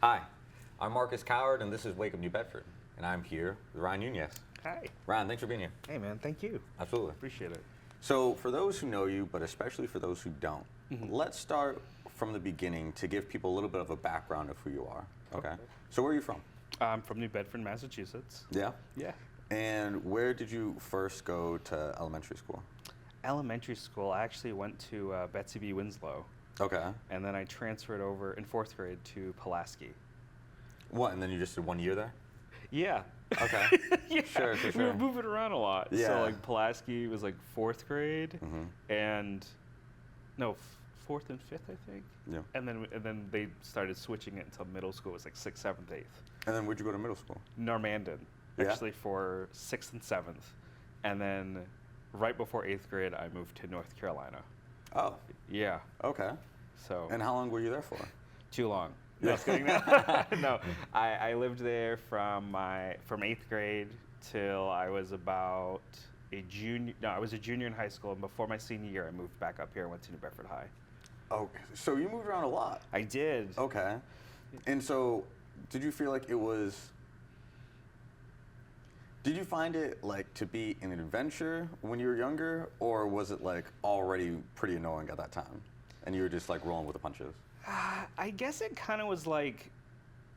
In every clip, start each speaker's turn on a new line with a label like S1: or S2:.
S1: Hi, I'm Marcus Coward, and this is Wake Up New Bedford, and I'm here with Ryan Nunes.
S2: Hi.
S1: Ryan, thanks for being here.
S2: Hey, man. Thank you.
S1: Absolutely.
S2: Appreciate it.
S1: So, for those who know you, but especially for those who don't, let's start from the beginning to give people a little bit of a background of who you are. Okay. So, where are you from?
S2: I'm from New Bedford, Massachusetts.
S1: Yeah.
S2: Yeah.
S1: And where did you first go to elementary school?
S2: Elementary school, I actually went to Betsy B. Winslow,
S1: Okay.
S2: and then I transferred over in 4th grade to Pulaski.
S1: What? And then you just did 1 year there?
S2: Yeah.
S1: Okay.
S2: Yeah.
S1: Sure.
S2: We were moving around a lot.
S1: Yeah.
S2: So, like, Pulaski was, like, 4th grade, and, no, 4th and 5th, I think.
S1: Yeah.
S2: And then they started switching it until middle school. It was, like, 6th, 7th, 8th.
S1: And then where'd you go to middle school?
S2: Normandan,
S1: Yeah.
S2: actually, for 6th and 7th. And then right before 8th grade, I moved to North Carolina.
S1: Oh,
S2: Yeah.
S1: okay.
S2: So
S1: And how long were you there for?
S2: too long. No,
S1: Yeah.
S2: just kidding. No, I lived there from 8th grade till I was about a junior. No, I was a junior in high school, and before my senior year, I moved back up here and went to New Bedford High.
S1: Oh, so you moved around a lot.
S2: I did.
S1: Okay. And so, did you feel like it was, did you find it like to be an adventure when you were younger, or was it like already pretty annoying at that time? And you were just like rolling with the punches?
S2: I guess it kind of was like,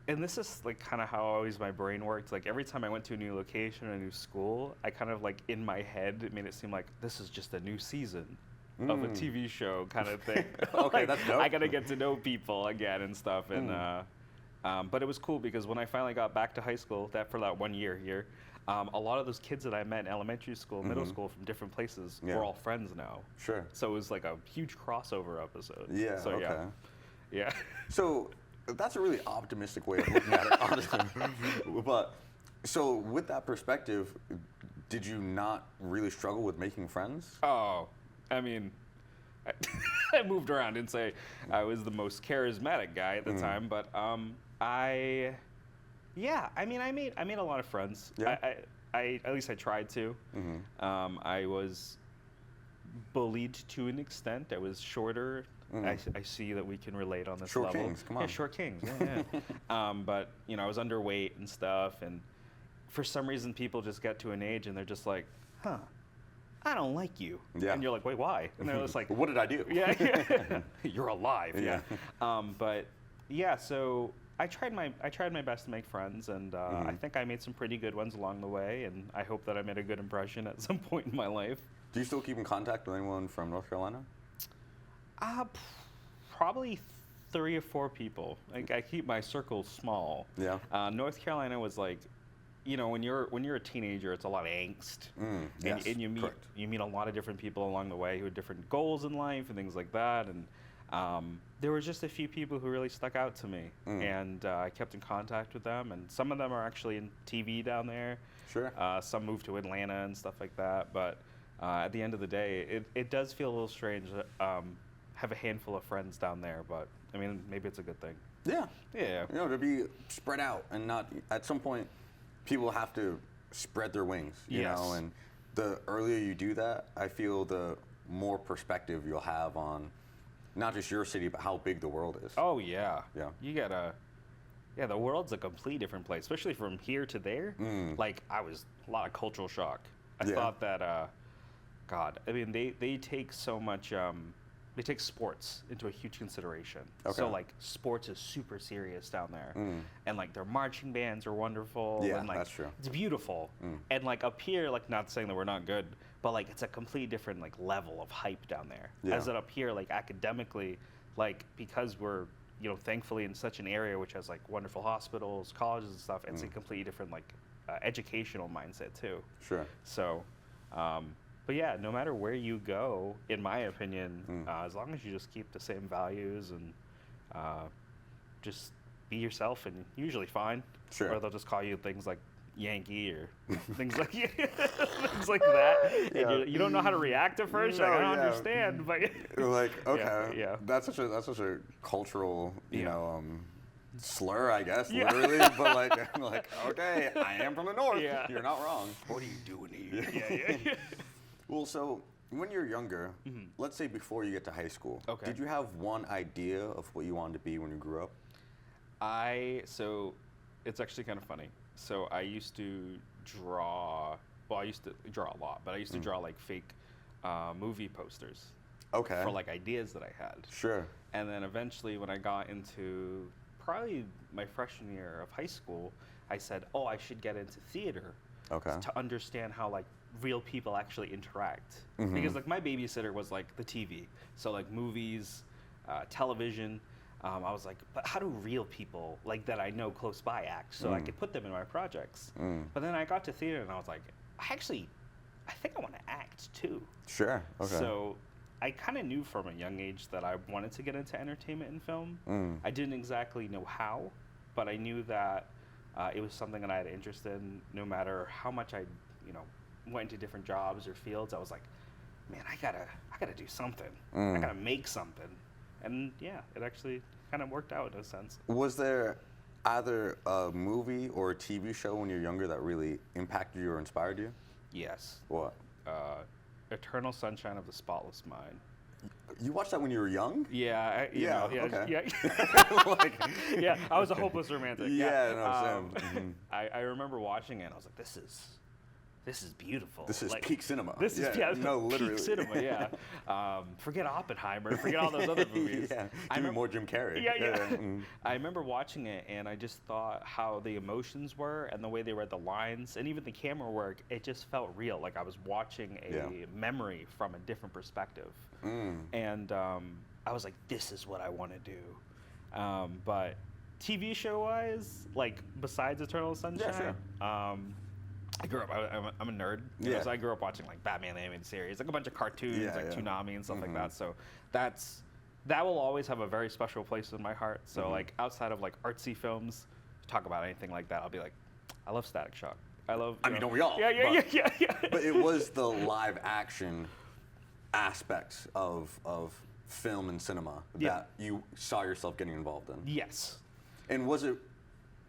S2: and this is like kind of how always my brain worked. Like every time I went to a new location or a new school, I kind of like in my head, it made it seem like this is just a new season of a TV show kind of thing.
S1: Okay,
S2: Like,
S1: that's dope.
S2: I gotta get to know people again and stuff. And but it was cool because when I finally got back to high school, for that 1 year here, a lot of those kids that I met in elementary school, middle school from different places,
S1: Yeah.
S2: we're all friends now.
S1: Sure.
S2: So it was like a huge crossover episode.
S1: Yeah,
S2: So
S1: okay.
S2: yeah.
S1: So, that's a really optimistic way of looking at it, honestly. But, so with that perspective, did you not really struggle with making friends?
S2: Oh, I mean, I moved around. Didn't say I was the most charismatic guy at the time, but I mean, I made a lot of friends.
S1: Yeah.
S2: I at least I tried to. I was bullied to an extent. I was shorter. I see that we can relate on this
S1: Short
S2: level.
S1: kings, come on.
S2: Yeah, short kings. Yeah. But I was underweight and stuff, and for some reason, people just get to an age and they're just like, "Huh, I don't like you."
S1: Yeah.
S2: And you're like, "Wait, why?" And they're just like,
S1: What did I do?
S2: yeah. You're alive.
S1: Yeah.
S2: But yeah, so I tried my best to make friends, and I think I made some pretty good ones along the way, and I hope that I made a good impression at some point in my life.
S1: Do you still keep in contact with anyone from North Carolina?
S2: Probably 3 or 4 people. I keep my circle small.
S1: Yeah.
S2: North Carolina was like, when you're a teenager, it's a lot of angst,
S1: Yes,
S2: and you
S1: correct.
S2: meet a lot of different people along the way who had different goals in life and things like that. And there were just a few people who really stuck out to me, and I kept in contact with them. And some of them are actually in TV down there.
S1: Sure.
S2: Some moved to Atlanta and stuff like that. But at the end of the day, it does feel a little strange to have a handful of friends down there. But I mean, maybe it's a good thing.
S1: Yeah.
S2: Yeah.
S1: To be spread out and not, at some point, people have to spread their wings, you
S2: Yes.
S1: know, and the earlier you do that, I feel the more perspective you'll have on not just your city, but how big the world is.
S2: Oh yeah.
S1: Yeah.
S2: You gotta. Yeah, the world's a complete different place, especially from here to there. Like a lot of cultural shock. I
S1: Yeah.
S2: thought that, God, I mean, they take so much. They take sports into a huge consideration.
S1: Okay.
S2: So like sports is super serious down there, and like their marching bands are wonderful.
S1: Yeah,
S2: and, like,
S1: that's true.
S2: It's beautiful, and like up here, like not saying that we're not good, but like it's a complete different like level of hype down there.
S1: Yeah.
S2: As it up here, like academically, like because we're thankfully in such an area which has like wonderful hospitals, colleges and stuff, it's a completely different like educational mindset too.
S1: Sure.
S2: So, but yeah, no matter where you go, in my opinion, as long as you just keep the same values and just be yourself, and usually fine.
S1: Sure.
S2: Or they'll just call you things like Yankee or things like things like that.
S1: Yeah.
S2: And you don't know how to react at first. You're like, I don't
S1: No, yeah.
S2: understand, but
S1: Like, okay,
S2: yeah.
S1: that's such a cultural,
S2: Yeah.
S1: slur, I guess,
S2: Yeah.
S1: literally. But I'm like, okay, I am from the north.
S2: Yeah.
S1: You're not wrong.
S2: What are you doing here? Yeah.
S1: Well, so when you're younger, let's say before you get to high school,
S2: Okay.
S1: did you have one idea of what you wanted to be when you grew up?
S2: So it's actually kind of funny. So I used to draw. Well, I used to draw a lot, but I used to draw like fake movie posters
S1: Okay.
S2: for like ideas that I had.
S1: Sure.
S2: And then eventually, when I got into probably my freshman year of high school, I said, "Oh, I should get into theater
S1: Okay.
S2: to understand how like real people actually interact."
S1: Mhm.
S2: Because like my babysitter was like the TV, so like movies, television. I was like, but how do real people like that I know close by act, so I could put them in my projects? But then I got to theater and I was like, I think I want to act too.
S1: Sure. Okay.
S2: So I kind of knew from a young age that I wanted to get into entertainment and film. I didn't exactly know how, but I knew that it was something that I had an interest in. No matter how much I, went into different jobs or fields, I was like, man, I gotta do something. I gotta make something. And yeah, it actually kind of worked out in a sense.
S1: Was there either a movie or a TV show when you were younger that really impacted you or inspired you?
S2: Yes.
S1: What?
S2: Eternal Sunshine of the Spotless Mind.
S1: You watched that when you were young?
S2: Yeah.
S1: Okay.
S2: Yeah. I was a hopeless romantic.
S1: Yeah, no, same.
S2: I remember watching it and I was like, this is beautiful.
S1: This is
S2: like,
S1: peak cinema.
S2: This is
S1: no, literally.
S2: peak cinema. Yeah. Forget Oppenheimer. Forget all those other movies.
S1: Yeah. Give me more Jim Carrey.
S2: Yeah. I remember watching it and I just thought how the emotions were and the way they read the lines and even the camera work. It just felt real. Like I was watching a memory from a different perspective. And I was like, this is what I want to do. But TV show wise, like besides Eternal Sunshine, I grew up. I'm a nerd. So I grew up watching like Batman the animated series, like a bunch of cartoons, Toonami and stuff like that. So that will always have a very special place in my heart. So like outside of like artsy films, talk about anything like that, I'll be like, I love Static Shock. I mean,
S1: don't we all?
S2: Yeah.
S1: But it was the live action aspects of film and cinema that you saw yourself getting involved in.
S2: Yes.
S1: And was it,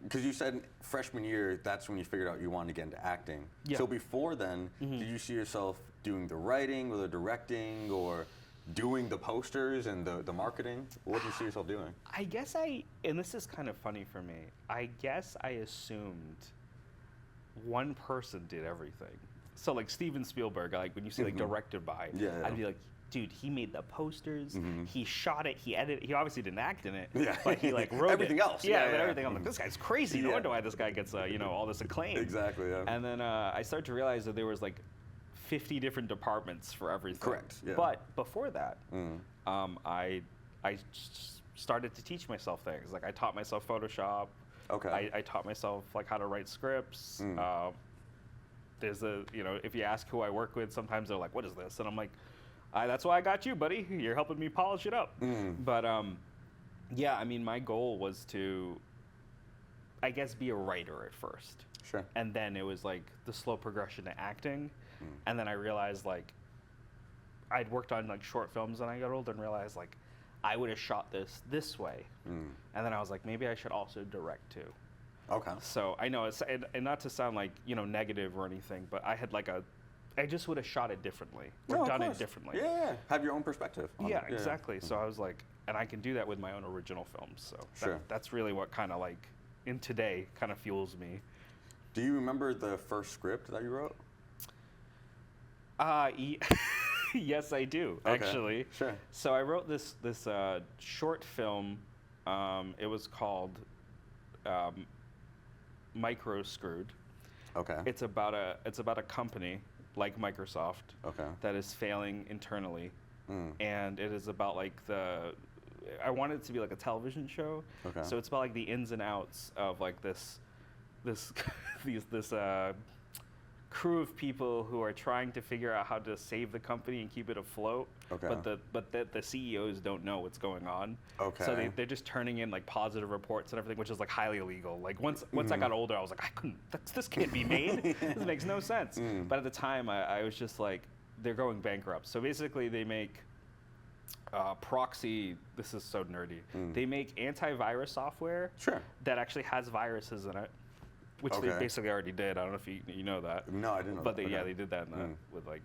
S1: because you said freshman year, that's when you figured out you wanted to get into acting.
S2: Yeah.
S1: So before then, did you see yourself doing the writing or the directing or doing the posters and the marketing? What did you see yourself doing?
S2: I guess and this is kind of funny for me, I guess I assumed one person did everything. So like Steven Spielberg, like when you see like directed by, I'd be like, dude, he made the posters, he shot it, he edited. He obviously didn't act in it, but he like wrote
S1: everything else.
S2: Everything. I'm like, this guy's crazy. No wonder why this guy gets all this acclaim.
S1: Exactly. Yeah.
S2: And then I started to realize that there was like 50 different departments for everything.
S1: Correct. Yeah.
S2: But before that, I started to teach myself things. Like I taught myself Photoshop.
S1: Okay.
S2: I taught myself like how to write scripts. There's if you ask who I work with, sometimes they're like, what is this? And I'm like, that's why I got you, buddy. You're helping me polish it up. But yeah, I mean, my goal was to, I guess, be a writer at first.
S1: Sure.
S2: And then it was like the slow progression to acting. And then I realized like I'd worked on like short films when I got older and realized like I would have shot this way. And then I was like, maybe I should also direct too.
S1: Okay.
S2: So I know it's, and not to sound like, negative or anything, but I had like I just would have shot it differently or done it differently.
S1: Yeah. Have your own perspective.
S2: Yeah, exactly. So I was like, and I can do that with my own original films. So that's really what kind of like in today kind of fuels me.
S1: Do you remember the first script that you wrote?
S2: Yes, I do, actually.
S1: Sure.
S2: So I wrote this short film. It was called Micro Screwed.
S1: Okay.
S2: It's about a company like Microsoft that is failing internally, and it is about like I wanted it to be like a television show. So it's about like the ins and outs of like this crew of people who are trying to figure out how to save the company and keep it afloat. But the CEOs don't know what's going on. So they're just turning in like positive reports and everything, which is like highly illegal. Like once I got older, I was like, this can't be made. This makes no sense. But at the time, I was just like, they're going bankrupt. So basically, they make proxy. This is so nerdy. They make antivirus software that actually has viruses in it. Which they basically already did. I don't know if you know that.
S1: No, I didn't know
S2: but
S1: that.
S2: They did that with like,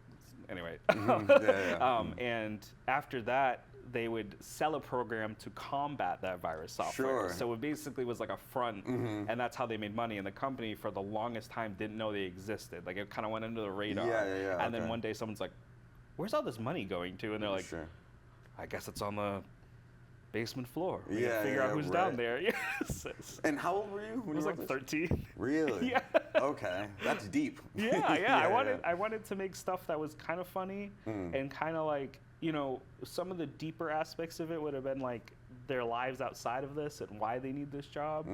S2: anyway.
S1: Yeah.
S2: And after that, they would sell a program to combat that virus software.
S1: Sure.
S2: So it basically was like a front, and that's how they made money. And the company, for the longest time, didn't know they existed. Like, it kind of went under the radar.
S1: Yeah.
S2: And then one day someone's like, "Where's all this money going to?" And they're like,
S1: Sure.
S2: "I guess it's on the basement floor. We
S1: Yeah,
S2: gotta figure out who's
S1: right.
S2: down there." Yes.
S1: And how old were you when
S2: I was
S1: you
S2: like
S1: wrote this?
S2: 13.
S1: Really?
S2: Yeah.
S1: Okay, that's deep.
S2: Yeah. I wanted to make stuff that was kind of funny and kind of like, you know, some of the deeper aspects of it would have been like their lives outside of this and why they need this job.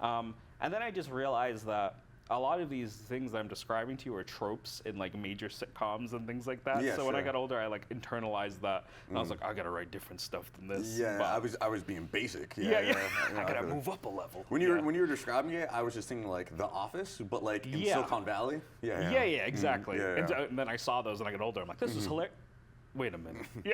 S2: And then I just realized that a lot of these things that I'm describing to you are tropes in like major sitcoms and things like that.
S1: Yeah,
S2: so when I
S1: sure.
S2: got older, I like internalized that, and I was like, I gotta write different stuff than this.
S1: Yeah,
S2: But
S1: I was being basic.
S2: yeah.
S1: I
S2: I gotta
S1: feel it.
S2: move up a level.
S1: When you were describing it, I was just thinking like The Office, but like in
S2: Yeah.
S1: Silicon Valley. Yeah,
S2: Exactly.
S1: Yeah,
S2: And,
S1: yeah.
S2: and then I saw those, and I got older. I'm like, this is hilarious. Wait a minute. Yeah.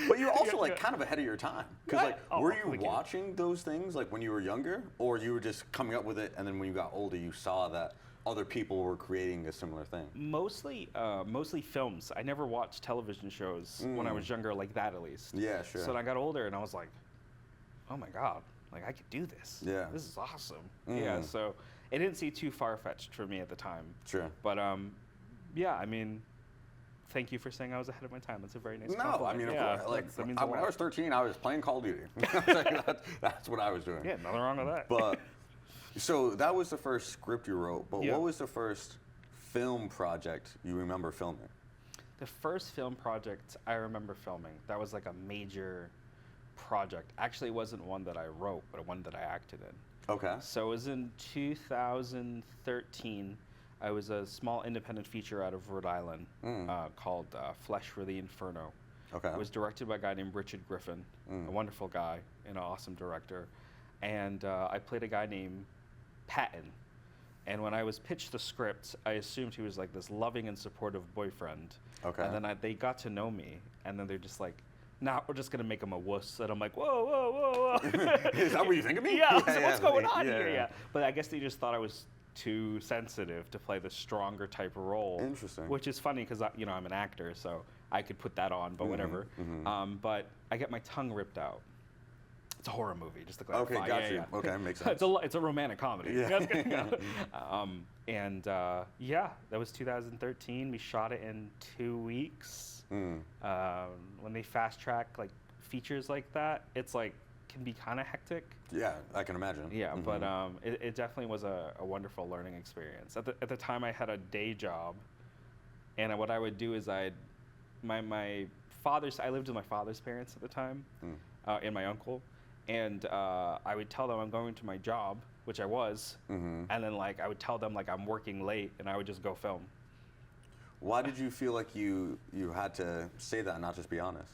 S1: But you're also
S2: Yeah,
S1: like
S2: yeah.
S1: kind of ahead of your time, because
S2: Yeah.
S1: like
S2: Oh,
S1: were you
S2: thank you.
S1: watching those things like when you were younger, or you were just coming up with it, and then when you got older, you saw that other people were creating a similar thing?
S2: Mostly films. I never watched television shows when I was younger, like that at least.
S1: Yeah, sure.
S2: So then I got older, and I was like, oh my god, like I could do this.
S1: Yeah.
S2: This is awesome. Yeah. So it didn't seem too far fetched for me at the time.
S1: Sure.
S2: But yeah, I mean, thank you for saying I was ahead of my time. That's a very nice
S1: No,
S2: compliment.
S1: I mean, of
S2: Yeah,
S1: course, like
S2: that means a
S1: when I
S2: lot.
S1: was 13, I was playing Call of Duty. That's what I was doing.
S2: Yeah, nothing wrong with that.
S1: But so that was the first script you wrote. But
S2: Yeah.
S1: what was the first film project you remember filming?
S2: The first film project I remember filming, that was like a major project. Actually, it wasn't one that I wrote, but one that I acted in.
S1: Okay.
S2: So it was in 2013. I was a small independent feature out of Rhode Island called Flesh for the Inferno.
S1: Okay.
S2: It was directed by a guy named Richard Griffin, a wonderful guy and an awesome director. And I played a guy named Patton. And when I was pitched the script, I assumed he was like this loving and supportive boyfriend.
S1: Okay.
S2: And then they got to know me, and then they're just like, "Nah, we're just gonna make him a wuss." And I'm like, "Whoa, whoa, whoa, whoa!"
S1: Is that what you think of me?
S2: Yeah. So what's going on
S1: yeah,
S2: here?
S1: yeah.
S2: Yeah. But I guess they just thought I was too sensitive to play the stronger type of role.
S1: Interesting.
S2: Which is funny because I'm an actor, so I could put that on, but whatever. But I get my tongue ripped out. It's a horror movie, just to clarify.
S1: Okay, got
S2: Yeah,
S1: you.
S2: yeah.
S1: Okay, makes sense.
S2: It's a romantic comedy.
S1: Yeah.
S2: Yeah, that was 2013. We shot it in 2 weeks. When they fast track like features like that, it's like can be kind of hectic.
S1: Yeah, I can imagine.
S2: Yeah, but it definitely was a wonderful learning experience. At the time, I had a day job, and what I would do is I lived with my father's parents at the time, and my uncle, and I would tell them I'm going to my job, which I was, and then like I would tell them like I'm working late, and I would just go film.
S1: Why did you feel like you had to say that and not just be honest?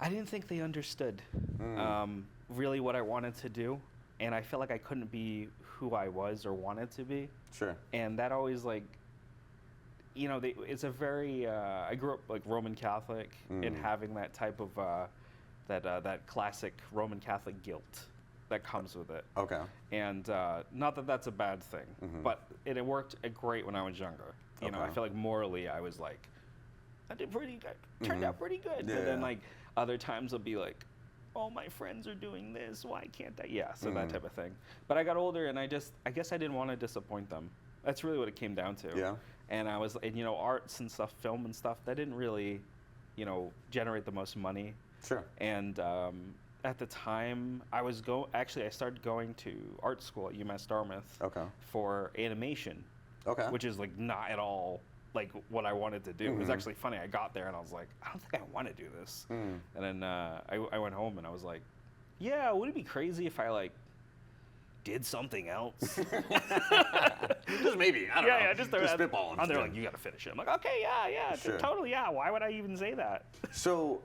S2: I didn't think they understood really what I wanted to do, and I felt like I couldn't be who I was or wanted to be.
S1: Sure.
S2: And that always like, it's a very. I grew up like Roman Catholic, and having that type of that classic Roman Catholic guilt that comes with it.
S1: Okay.
S2: And not that that's a bad thing, but it worked great when I was younger. You know, I
S1: Okay.
S2: feel like morally I was like, I did pretty good, turned out pretty good.
S1: Yeah,
S2: But then
S1: yeah.
S2: like other times I'll be like, oh, my friends are doing this, why can't I? Yeah, so that type of thing. But I got older, and I guess I didn't want to disappoint them. That's really what it came down to.
S1: Yeah.
S2: And arts and stuff, film and stuff, that didn't really, generate the most money.
S1: Sure.
S2: And at the time, I started going to art school at UMass Dartmouth
S1: Okay.
S2: for animation,
S1: Okay.
S2: which is like not at all like what I wanted to do. It was actually funny. I got there and I was like, I don't think I want to do this. And then I went home and I was like, yeah, would it be crazy if I like did something else?
S1: Just maybe. I don't know.
S2: Yeah, just
S1: spitballing.
S2: And they're like, you got to finish it. I'm like, okay, yeah,
S1: Sure.
S2: totally, yeah. Why would I even say that?
S1: So,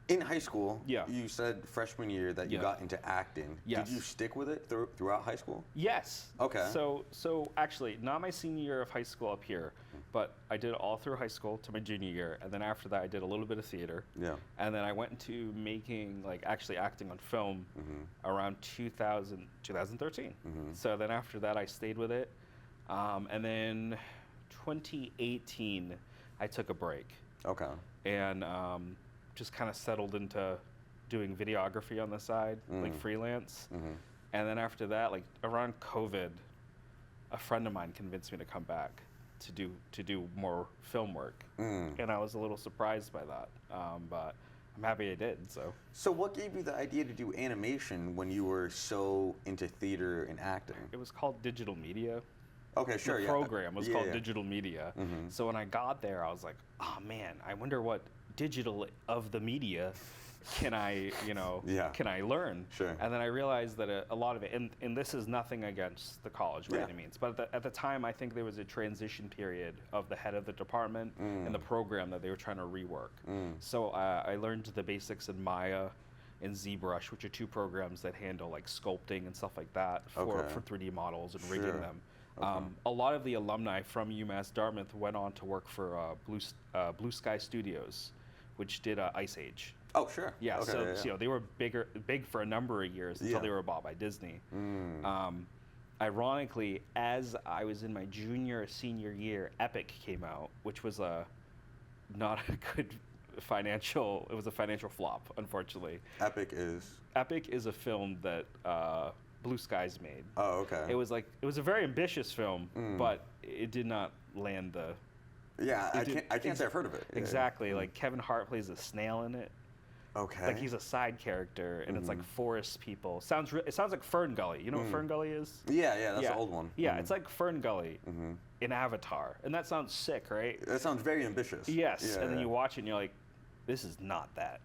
S1: in high school,
S2: Yeah.
S1: you said freshman year that you
S2: Yeah.
S1: got into acting.
S2: Yes.
S1: Did you stick with it throughout high school?
S2: Yes.
S1: Okay.
S2: So actually, not my senior year of high school up here, but I did it all through high school to my junior year, and then after that, I did a little bit of theater.
S1: Yeah.
S2: And then I went into making, like, actually acting on film around 2013. So then after that, I stayed with it. And then 2018, I took a break.
S1: Okay.
S2: And just kind of settled into doing videography on the side, like freelance. And then after that, like around COVID, a friend of mine convinced me to come back to do more film work. And I was a little surprised by that, but I'm happy I did.
S1: So what gave you the idea to do animation when you were so into theater and acting?
S2: It was called digital media.
S1: Okay, sure.
S2: The program was called
S1: yeah.
S2: digital media. So when I got there, I was like, oh man, I wonder what digital of the media can I, can I learn?
S1: Sure.
S2: And then I realized that a lot of it, and this is nothing against the college by any means, but at the time, I think there was a transition period of the head of the department and the program that they were trying to rework. So I learned the basics in Maya and ZBrush, which are two programs that handle like sculpting and stuff like that for 3D models and rigging them. A lot of the alumni from UMass Dartmouth went on to work for Blue Sky Studios, which did Ice Age.
S1: Oh, sure.
S2: Yeah, so they were big for a number of years until they were bought by Disney. Ironically, as I was in my senior year, Epic came out, which was not a good financial. It was a financial flop, unfortunately.
S1: Epic is
S2: a film that Blue Skies made.
S1: Oh, okay.
S2: It was a very ambitious film, but it did not land the.
S1: Yeah, I can't say I've heard of it.
S2: Exactly. Like Kevin Hart plays a snail in it.
S1: Okay.
S2: Like he's a side character, and it's like forest people. It sounds like Fern Gully. You know what Fern Gully is?
S1: Yeah, that's the old one.
S2: Yeah, it's like Fern Gully in Avatar, and that sounds sick, right?
S1: That sounds very ambitious.
S2: Yes, and then you watch it, and you're like, this is not that.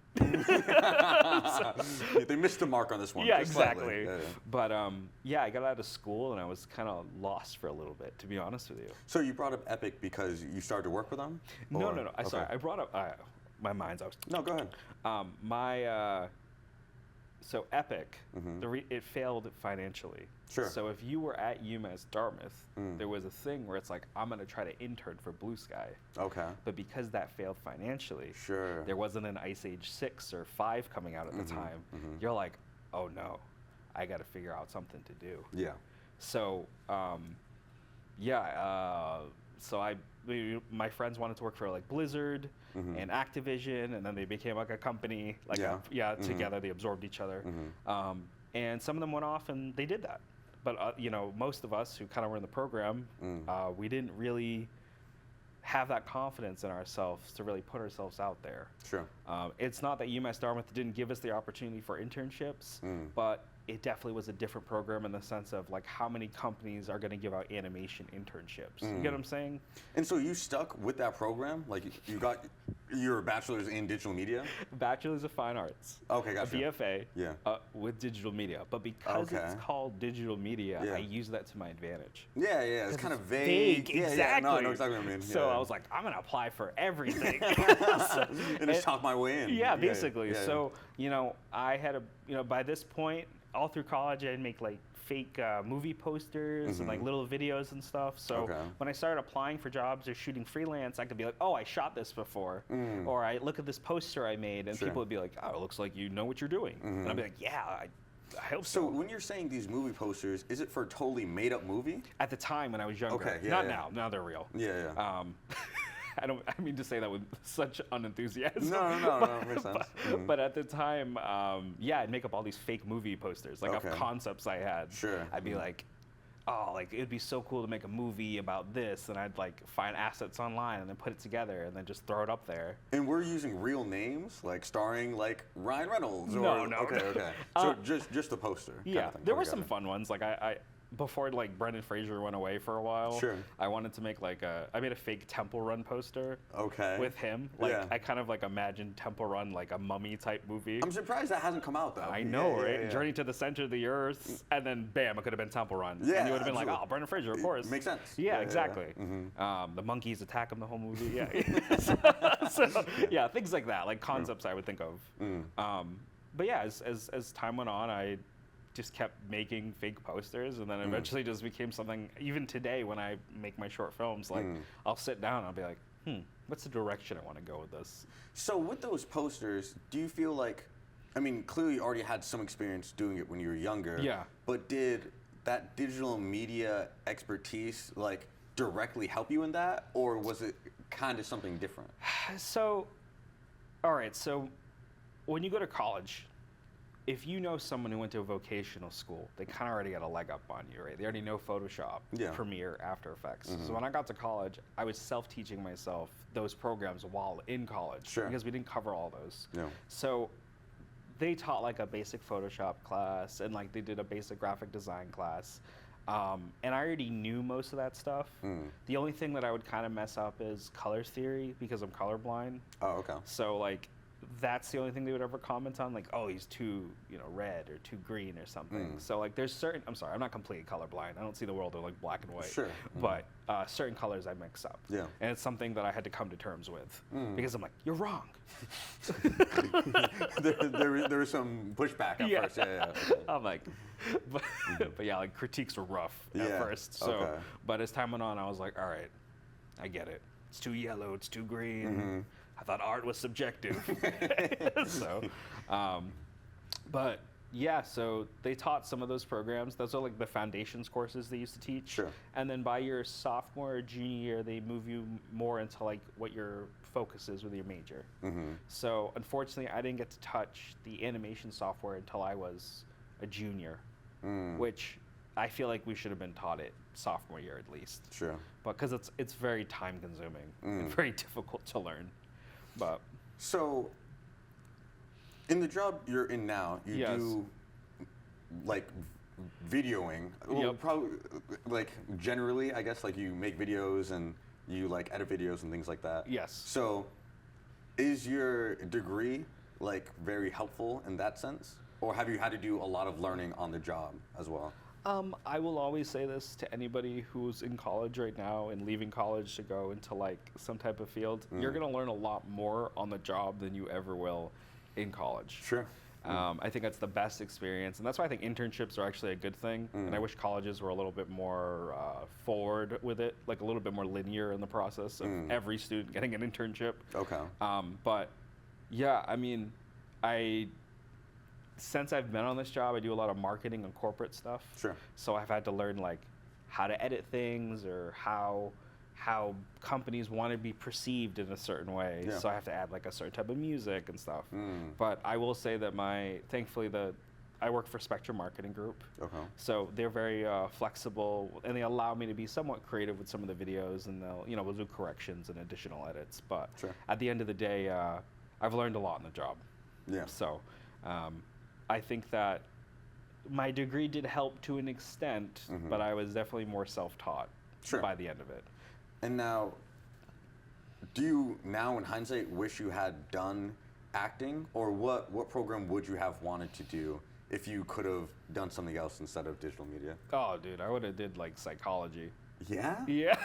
S1: They missed the mark on this one.
S2: Yeah, exactly. But I got out of school, and I was kind of lost for a little bit, to be honest with you.
S1: So you brought up Epic because you started to work with them?
S2: No. Sorry, I brought up my mind's.
S1: No, go ahead.
S2: So Epic, it failed financially.
S1: Sure.
S2: So if you were at UMass Dartmouth, there was a thing where it's like, I'm going to try to intern for Blue Sky.
S1: Okay.
S2: But because that failed financially, there wasn't an Ice Age 6 or 5 coming out at the time. You're like, oh no, I got to figure out something to do.
S1: Yeah.
S2: So, my friends wanted to work for like Blizzard and Activision, and then they became like a company. Together they absorbed each other. And some of them went off and they did that. But most of us who kind of were in the program, we didn't really have that confidence in ourselves to really put ourselves out there.
S1: Sure.
S2: It's not that UMass Dartmouth didn't give us the opportunity for internships, but it definitely was a different program in the sense of like how many companies are going to give out animation internships. You get what I'm saying?
S1: And so you stuck with that program? Like you got your bachelor's in digital media?
S2: Bachelor's of Fine Arts.
S1: Okay, gotcha.
S2: A BFA with digital media. But because it's called digital media, I use that to my advantage.
S1: Yeah, it's kind of vague.
S2: Exactly.
S1: Yeah, no, I know exactly what I mean.
S2: So I was like, I'm going to apply for everything.
S1: And just talk my way in.
S2: Yeah, basically. So, I had by this point, all through college, I'd make like fake movie posters and like little videos and stuff. So when I started applying for jobs or shooting freelance, I could be like, oh, I shot this before. Or I look at this poster I made, and people would be like, oh, it looks like you know what you're doing. And I'd be like, yeah, I hope so.
S1: So when you're saying these movie posters, is it for a totally made-up movie?
S2: At the time when I was younger.
S1: Okay,
S2: Not now. Now they're real.
S1: Yeah.
S2: I mean to say that with such unenthusiasm.
S1: No, it makes sense.
S2: But at the time, I'd make up all these fake movie posters, like of concepts I had.
S1: Sure.
S2: I'd be like, oh, like it'd be so cool to make a movie about this, and I'd like find assets online and then put it together and then just throw it up there.
S1: And we're using real names, like starring like Ryan Reynolds.
S2: No.
S1: Okay. So just the poster.
S2: Yeah,
S1: kind of thing.
S2: there were some fun ones. Like I before like Brendan Fraser went away for a while, I wanted to make like I made a fake Temple Run poster.
S1: Okay.
S2: With him, I kind of like imagined Temple Run like a mummy type movie.
S1: I'm surprised that hasn't come out though.
S2: I know, right? Yeah. Journey to the Center of the Earth, and then bam, it could have been Temple Run.
S1: Yeah,
S2: and you would have been like, oh, Brendan Fraser, of course.
S1: Makes sense.
S2: Yeah, exactly. The monkeys attack him the whole movie. Yeah. Things like that, like concepts I would think of. But yeah, as time went on, I just kept making fake posters, and then eventually just became something. Even today, when I make my short films, like I'll sit down and I'll be like, what's the direction I want to go with this?
S1: So with those posters, do you feel like, I mean, clearly you already had some experience doing it when you were younger.
S2: Yeah.
S1: But did that digital media expertise like directly help you in that, or was it kind of something different?
S2: So, all right. So when you go to college, if you know someone who went to a vocational school, they kind of already got a leg up on you, right? They already know Photoshop, Premiere, After Effects. So when I got to college, I was self-teaching myself those programs while in college because we didn't cover all those. So they taught like a basic Photoshop class and like they did a basic graphic design class. And I already knew most of that stuff. The only thing that I would kind of mess up is color theory because I'm colorblind.
S1: Oh, okay.
S2: So like that's the only thing they would ever comment on, like, oh, he's too, red or too green or something. So like there's certain, I'm sorry, I'm not completely colorblind. I don't see the world in like black and white. But certain colors I mix up. And it's something that I had to come to terms with because I'm like, you're wrong.
S1: there was some pushback at first.
S2: I'm like, but yeah, like critiques were rough at first. So, but as time went on, I was like, all right, I get it. It's too yellow. It's too green. I thought art was subjective. So, but yeah, so they taught some of those programs. Those are like the foundations courses they used to teach. And then by your sophomore or junior year, they move you more into like what your focus is with your major. So unfortunately, I didn't get to touch the animation software until I was a junior, which I feel like we should have been taught it sophomore year at least. But because it's very time consuming and very difficult to learn. But
S1: so, in the job you're in now, you do like videoing. Well, probably like generally, I guess, like you make videos and you like edit videos and things like that. So, is your degree like very helpful in that sense, or have you had to do a lot of learning on the job as well?
S2: I will always say this to anybody who's in college right now and leaving college to go into like some type of field. You're going to learn a lot more on the job than you ever will in college. I think that's the best experience, and that's why I think internships are actually a good thing. And I wish colleges were a little bit more forward with it, like a little bit more linear in the process of every student getting an internship. But yeah, I mean, since I've been on this job, I do a lot of marketing and corporate stuff. So I've had to learn like how to edit things or how companies want to be perceived in a certain way. So I have to add like a certain type of music and stuff. But I will say that thankfully I work for Spectrum Marketing Group. So they're very flexible and they allow me to be somewhat creative with some of the videos, and we'll do corrections and additional edits. But at the end of the day, I've learned a lot in the job. So I think that my degree did help to an extent, but I was definitely more self-taught by the end of it.
S1: And now, do you now in hindsight wish you had done acting, or what program would you have wanted to do if you could have done something else instead of digital media?
S2: Oh, dude, I would have did like psychology.
S1: Yeah?
S2: Yeah.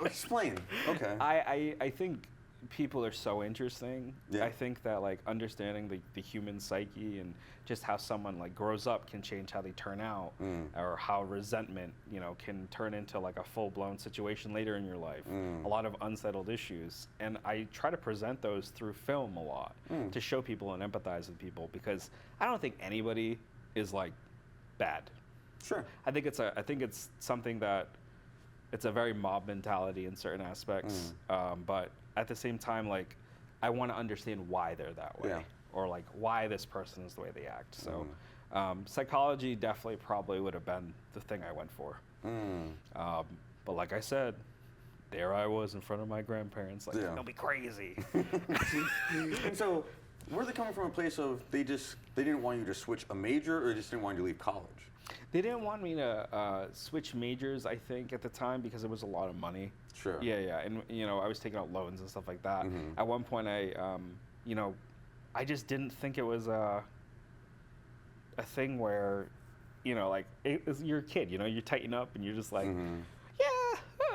S1: Explain. Okay.
S2: I think people are so interesting. I think that like understanding the human psyche and just how someone like grows up can change how they turn out, or how resentment can turn into like a full-blown situation later in your life. A lot of unsettled issues, and I try to present those through film a lot to show people and empathize with people, because I don't think anybody is like bad. I think it's something that it's a very mob mentality in certain aspects, but at the same time, like, I want to understand why they're that way, or like why this person is the way they act. So psychology definitely probably would have been the thing I went for. But like I said, there I was in front of my grandparents, like, don't be crazy.
S1: And so, were they coming from a place of they didn't want you to switch a major, or just didn't want you to leave college?
S2: They didn't want me to switch majors, I think, at the time, because it was a lot of money. Yeah, and I was taking out loans and stuff like that. At one point, I just didn't think it was a thing where, like, you're a kid, you tighten up and you're just like,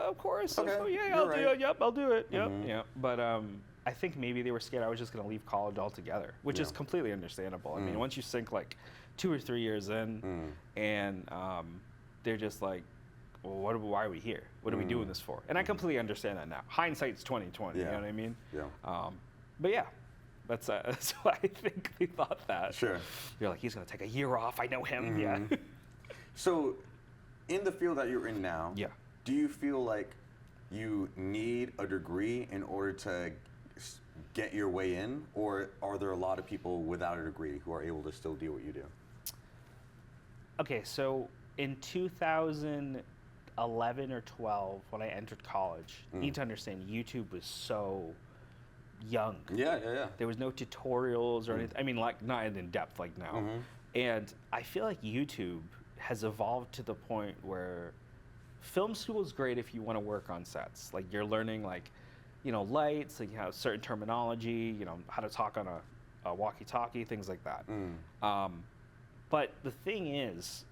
S2: of course, I'll do it. Yep, I'll do it. Yep. But I think maybe they were scared I was just going to leave college altogether, which is completely understandable. I mean, once you sink like 2 or 3 years in, and they're just like, well, why are we here? What are we doing this for? And I completely understand that now. Hindsight's 20/20. You know what I mean? But yeah, that's why I think they thought that. You're like, he's gonna take a year off. I know him. Yeah.
S1: So, in the field that you're in now, do you feel like you need a degree in order to get your way in, or are there a lot of people without a degree who are able to still do what you do?
S2: Okay, so in 2011 or 12, when I entered college, you need to understand YouTube was so young.
S1: Yeah.
S2: There was no tutorials or anything. I mean, like, not in depth like now. And I feel like YouTube has evolved to the point where film school is great if you want to work on sets. Like, you're learning, like, you know, lights, like, you have certain terminology, you know, how to talk on a walkie-talkie, things like that. But the thing is,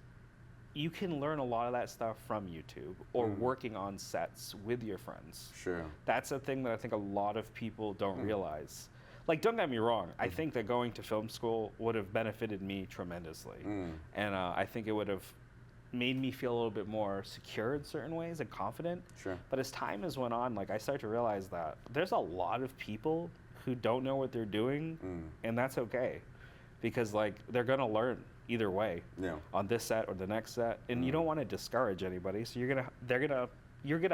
S2: you can learn a lot of that stuff from YouTube or working on sets with your friends.
S1: Sure.
S2: That's a thing that I think a lot of people don't realize. Like, don't get me wrong, I think that going to film school would have benefited me tremendously. And I think it would have made me feel a little bit more secure in certain ways and confident.
S1: Sure.
S2: But as time has went on, like, I started to realize that there's a lot of people who don't know what they're doing, and that's okay. Because, like, they're going to learn either way on this set or the next set, and you don't want to discourage anybody, so you're gonna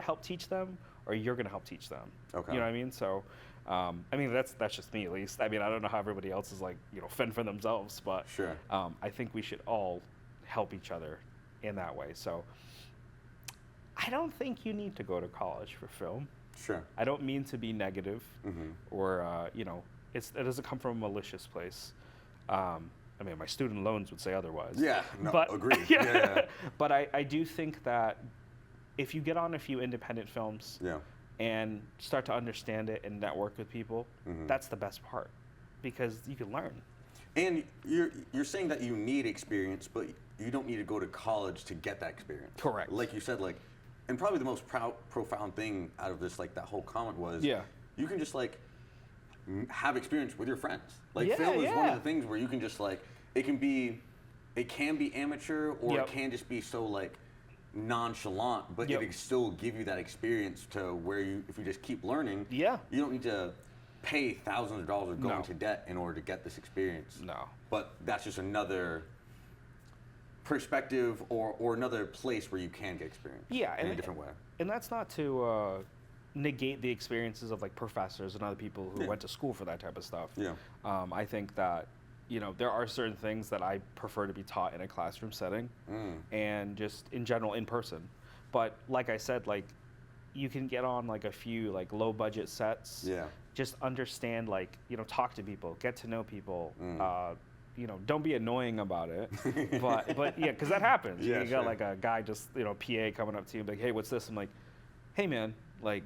S2: help teach them, or you're gonna help teach them.
S1: Okay.
S2: You know what I mean? So I mean, that's just me, at least. I mean, I don't know how everybody else is, like, you know, fend for themselves, but
S1: sure.
S2: I think we should all help each other in that way. So I don't think you need to go to college for film.
S1: Sure.
S2: I don't mean to be negative, or you know, it doesn't come from a malicious place. I mean, my student loans would say otherwise.
S1: Yeah, no,
S2: but,
S1: agreed. Yeah.
S2: But I do think that if you get on a few independent films and start to understand it and network with people, that's the best part, because you can learn. And
S1: you're saying that you need experience, but you don't need to go to college to get that experience.
S2: Correct.
S1: Like you said, like, and probably the most profound thing out of this, like, that whole comment was, you can just, like, have experience with your friends. Like, film is one of the things where you can just, like, it can be amateur, or it can just be so, like, nonchalant, but it can still give you that experience to where if you just keep learning, you don't need to pay thousands of dollars or go into debt in order to get this experience.
S2: No.
S1: But that's just another perspective or another place where you can get experience in a different way.
S2: And that's not to negate the experiences of, like, professors and other people who went to school for that type of stuff. I think that, you know, there are certain things that I prefer to be taught in a classroom setting and just in general in person. But like I said, like, you can get on, like, a few, like, low budget sets. Just understand, like, you know, talk to people, get to know people. You know, don't be annoying about it, but yeah, because that happens. You got like a guy just, you know, PA coming up to you, like, hey, what's this? I'm like, hey, man, like,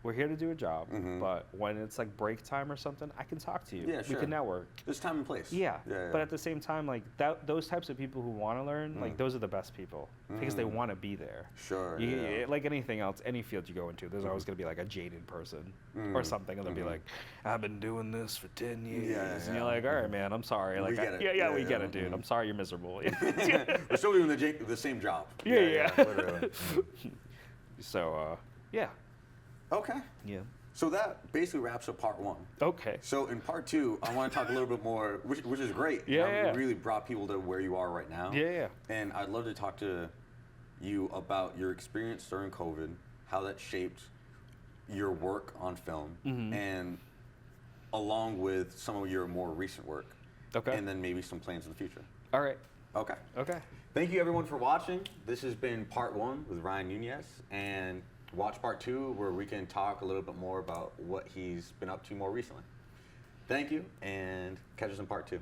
S2: we're here to do a job, but when it's, like, break time or something, I can talk to you. We can network.
S1: There's time and place.
S2: But at the same time, like, those types of people who want to learn, like, those are the best people because they want to be there. Like anything else, any field you go into, there's always going to be, like, a jaded person or something, and they'll be like, I've been doing this for 10 years. And you're like, all right, man, I'm sorry. Like, we get it. We get it, dude. I'm sorry you're miserable.
S1: We're still doing the same job.
S2: Literally. So, yeah.
S1: Okay.
S2: Yeah.
S1: So that basically wraps up part one.
S2: Okay.
S1: So in part two, I want to talk a little bit more, which is great. You really brought people to where you are right now. And I'd love to talk to you about your experience during COVID, how that shaped your work on film, and along with some of your more recent work. Okay. And then maybe some plans in the future.
S2: All right.
S1: Okay.
S2: Okay.
S1: Thank you, everyone, for watching. This has been part one with Ryan Nunes, and watch part two, where we can talk a little bit more about what he's been up to more recently. Thank you, and catch us in part two.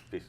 S1: Peace.